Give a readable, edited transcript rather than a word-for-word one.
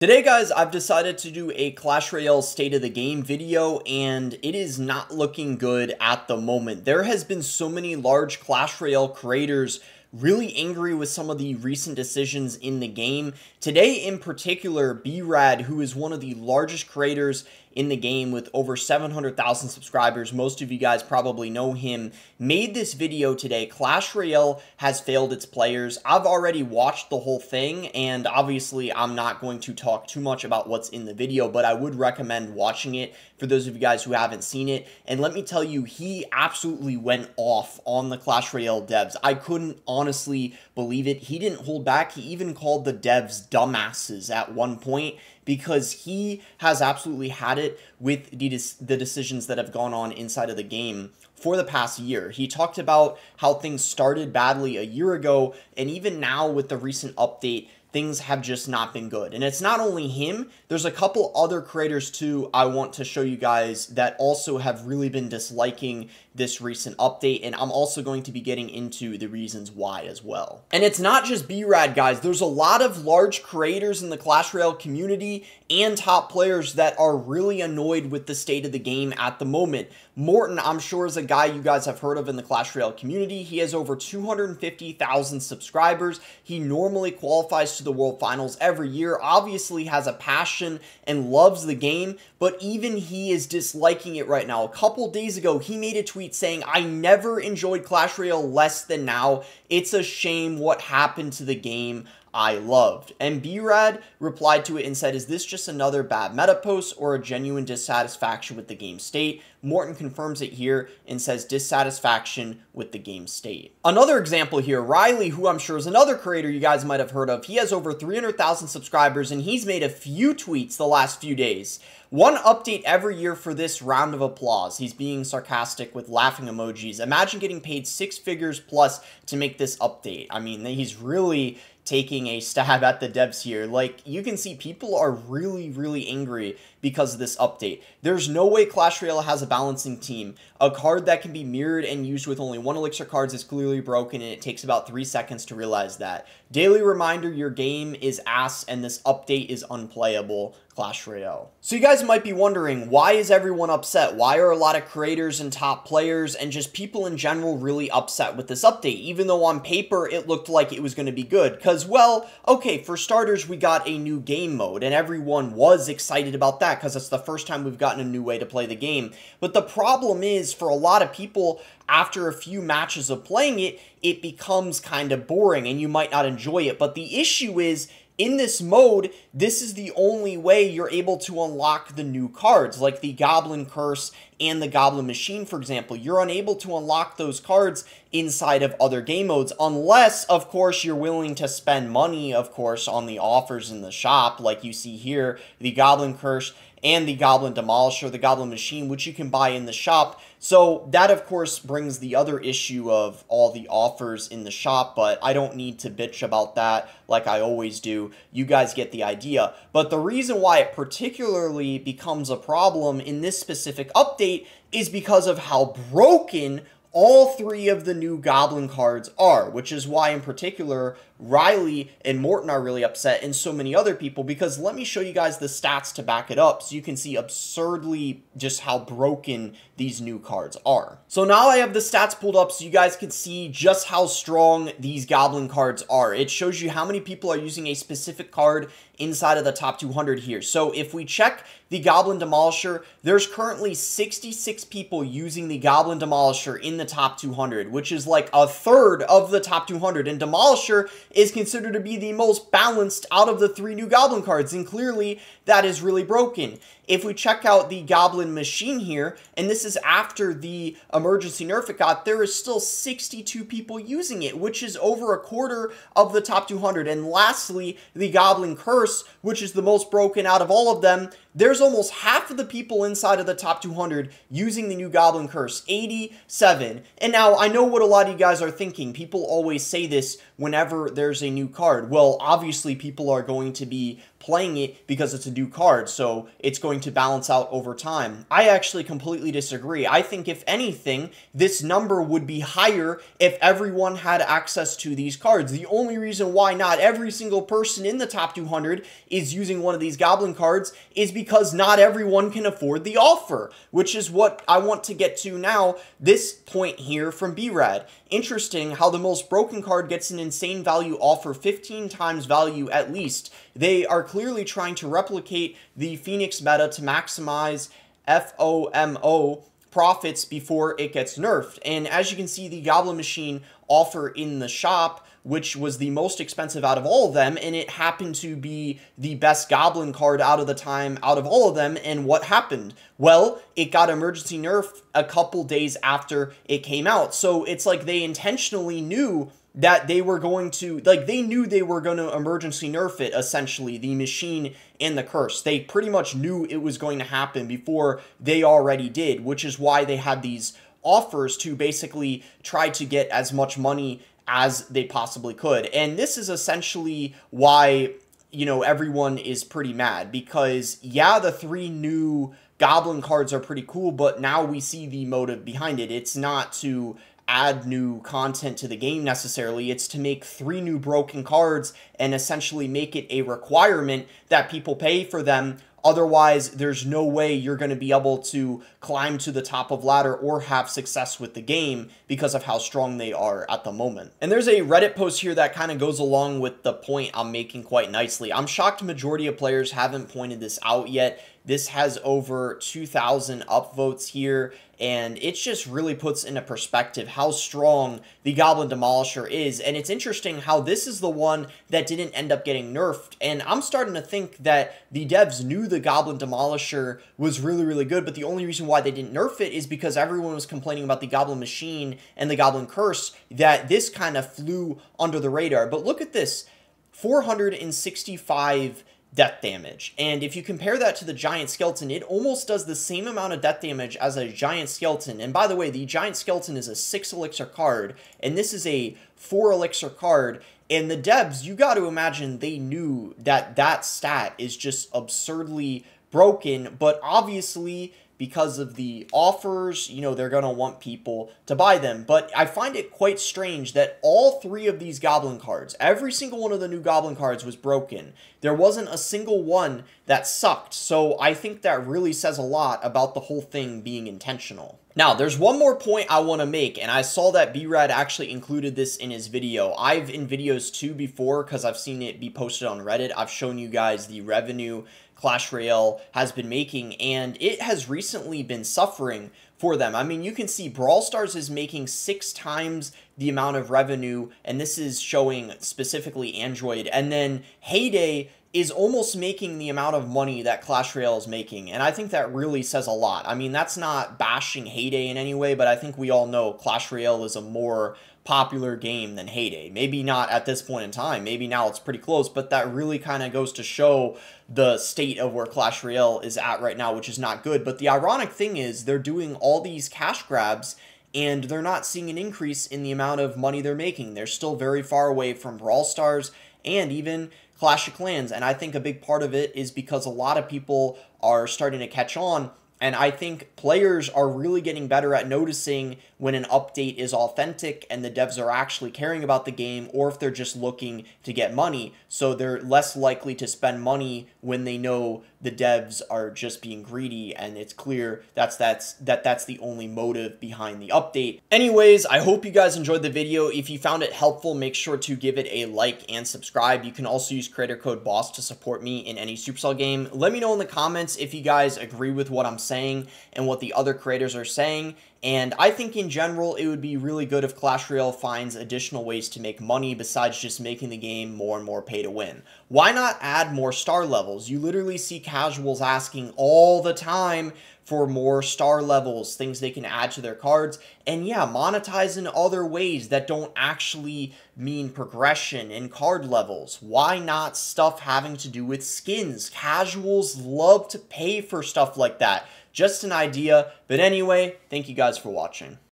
Today, guys, I've decided to do a Clash Royale State of the Game video, and it is not looking good at the moment. There has been so many large Clash Royale creators really angry with some of the recent decisions in the game. Today, in particular, B-Rad, who is one of the largest creators in the game with over 700,000 subscribers, most of you guys probably know him, made this video today. Clash Royale has failed its players. I've already watched the whole thing, and obviously I'm not going to talk too much about what's in the video, but I would recommend watching it for those of you guys who haven't seen it. And let me tell you, he absolutely went off on the Clash Royale devs. I couldn't honestly believe it. He didn't hold back. He even called the devs dumbasses at one point, because he has absolutely had it with the decisions that have gone on inside of the game for the past year. He talked about how things started badly a year ago, and even now with the recent update, things have just not been good. And it's not only him, there's a couple other creators too I want to show you guys that also have really been disliking this recent update, and I'm also going to be getting into the reasons why as well. And it's not just B-Rad, guys. There's a lot of large creators in the Clash Royale community and top players that are really annoyed with the state of the game at the moment. Morten, I'm sure, is a guy you guys have heard of in the Clash Royale community. He has over 250,000 subscribers. He normally qualifies to the World Finals every year, obviously has a passion and loves the game, but even he is disliking it right now. A couple days ago, he made a tweet saying, "I never enjoyed Clash Royale less than now. It's a shame what happened to the game I loved." And B-Rad replied to it and said, "Is this just another bad meta post or a genuine dissatisfaction with the game state?" Morten confirms it here and says dissatisfaction with the game state. Another example here, Riley, who I'm sure is another creator you guys might have heard of. He has over 300,000 subscribers, and he's made a few tweets the last few days. One update every year for this round of applause. He's being sarcastic with laughing emojis. Imagine getting paid 6 figures plus to make this update. I mean, he's really taking a stab at the devs here. Like, you can see people are really angry because of this update. There's no way Clash Royale has a balancing team. A card that can be mirrored and used with only 1 elixir cards is clearly broken, and it takes about 3 seconds to realize that. Daily reminder, your game is ass and this update is unplayable. Clash Royale. So you guys might be wondering, why is everyone upset? Why are a lot of creators and top players and just people in general really upset with this update, even though on paper it looked like it was going to be good? Because, well, okay, for starters, we got a new game mode, and everyone was excited about that because it's the first time we've gotten a new way to play the game. But the problem is, for a lot of people, after a few matches of playing it, it becomes kind of boring and you might not enjoy it. But the issue is, in this mode, this is the only way you're able to unlock the new cards, like the Goblin Curse and the Goblin Machine, for example. You're unable to unlock those cards inside of other game modes, unless, of course, you're willing to spend money, of course, on the offers in the shop, like you see here, the Goblin Curse and the Goblin Demolisher, the Goblin Machine, which you can buy in the shop. So that, of course, brings the other issue of all the offers in the shop, but I don't need to bitch about that like I always do. You guys get the idea. But the reason why it particularly becomes a problem in this specific update is because of how broken all 3 of the new Goblin cards are, which is why, in particular, Riley and Morten are really upset, and so many other people, because let me show you guys the stats to back it up so you can see absurdly just how broken these new cards are. So now I have the stats pulled up so you guys can see just how strong these Goblin cards are. It shows you how many people are using a specific card inside of the top 200 here. So if we check the Goblin Demolisher, there's currently 66 people using the Goblin Demolisher in the top 200, which is like a third of the top 200, and Demolisher is considered to be the most balanced out of the 3 new Goblin cards, and clearly that is really broken. If we check out the Goblin Machine here, and this is after the emergency nerf it got, there is still 62 people using it, which is over a quarter of the top 200. And lastly, the Goblin Curse, which is the most broken out of all of them, there's almost half of the people inside of the top 200 using the new Goblin Curse, 87. And now, I know what a lot of you guys are thinking. People always say this whenever there's a new card. Well, obviously, people are going to be playing it because it's a new card, so it's going to balance out over time. I actually completely disagree. I think, if anything, this number would be higher if everyone had access to these cards. The only reason why not every single person in the top 200 is using one of these Goblin cards is because not everyone can afford the offer, which is what I want to get to now. This point here from B-Rad. Interesting how the most broken card gets an insane value offer, 15 times value at least. They are clearly trying to replicate the Phoenix meta to maximize FOMO profits before it gets nerfed. And as you can see, the Goblin Machine offer in the shop, which was the most expensive out of all of them, and it happened to be the best Goblin card out of all of them. And what happened? Well, it got emergency nerf a couple days after it came out. So it's like they intentionally knew that they were going to, they knew they were going to emergency nerf it, essentially, the machine and the curse. They pretty much knew it was going to happen before they already did, which is why they had these offers to basically try to get as much money as they possibly could. And this is essentially why, everyone is pretty mad, because yeah, the 3 new Goblin cards are pretty cool, but now we see the motive behind it. It's not to add new content to the game necessarily. It's to make 3 new broken cards and essentially make it a requirement that people pay for them. Otherwise, there's no way you're going to be able to climb to the top of ladder or have success with the game because of how strong they are at the moment. And there's a Reddit post here that kind of goes along with the point I'm making quite nicely. I'm shocked majority of players haven't pointed this out yet. This has over 2,000 upvotes here, and it just really puts into perspective how strong the Goblin Demolisher is. And it's interesting how this is the one that didn't end up getting nerfed. And I'm starting to think that the devs knew the Goblin Demolisher was really, really good, but the only reason why they didn't nerf it is because everyone was complaining about the Goblin Machine and the Goblin Curse, that this kind of flew under the radar. But look at this, 465 death damage. And if you compare that to the Giant Skeleton, it almost does the same amount of death damage as a Giant Skeleton. And by the way, the Giant Skeleton is a 6 elixir card, and this is a 4 elixir card. And the devs, you got to imagine they knew that that stat is just absurdly broken, but obviously because of the offers, they're going to want people to buy them. But I find it quite strange that all 3 of these Goblin cards, every single one of the new Goblin cards was broken. There wasn't a single one that sucked. So I think that really says a lot about the whole thing being intentional. Now, there's one more point I want to make, and I saw that B-Rad actually included this in his video. I've in videos too before, because I've seen it be posted on Reddit. I've shown you guys the revenue Clash Royale has been making, and it has recently been suffering for them. I mean, you can see Brawl Stars is making 6 times the amount of revenue, and this is showing specifically Android, and then Heyday is almost making the amount of money that Clash Royale is making, and I think that really says a lot. I mean, that's not bashing Heyday in any way, but I think we all know Clash Royale is a more popular game than Heyday. Maybe not at this point in time, maybe now it's pretty close, but that really kind of goes to show the state of where Clash Royale is at right now, which is not good. But the ironic thing is they're doing all these cash grabs and they're not seeing an increase in the amount of money they're making. They're still very far away from Brawl Stars and even Clash of Clans, and I think a big part of it is because a lot of people are starting to catch on. And I think players are really getting better at noticing when an update is authentic and the devs are actually caring about the game, or if they're just looking to get money. So they're less likely to spend money when they know the devs are just being greedy, and it's clear that's the only motive behind the update. Anyways, I hope you guys enjoyed the video. If you found it helpful, make sure to give it a like and subscribe. You can also use creator code BOSS to support me in any Supercell game. Let me know in the comments if you guys agree with what I'm saying and what the other creators are saying, And I think in general, it would be really good if Clash Royale finds additional ways to make money besides just making the game more and more pay to win. Why not add more star levels? You literally see casuals asking all the time for more star levels, things they can add to their cards, and yeah, monetize in other ways that don't actually mean progression in card levels. Why not stuff having to do with skins? Casuals love to pay for stuff like that. Just an idea, but anyway, thank you guys for watching.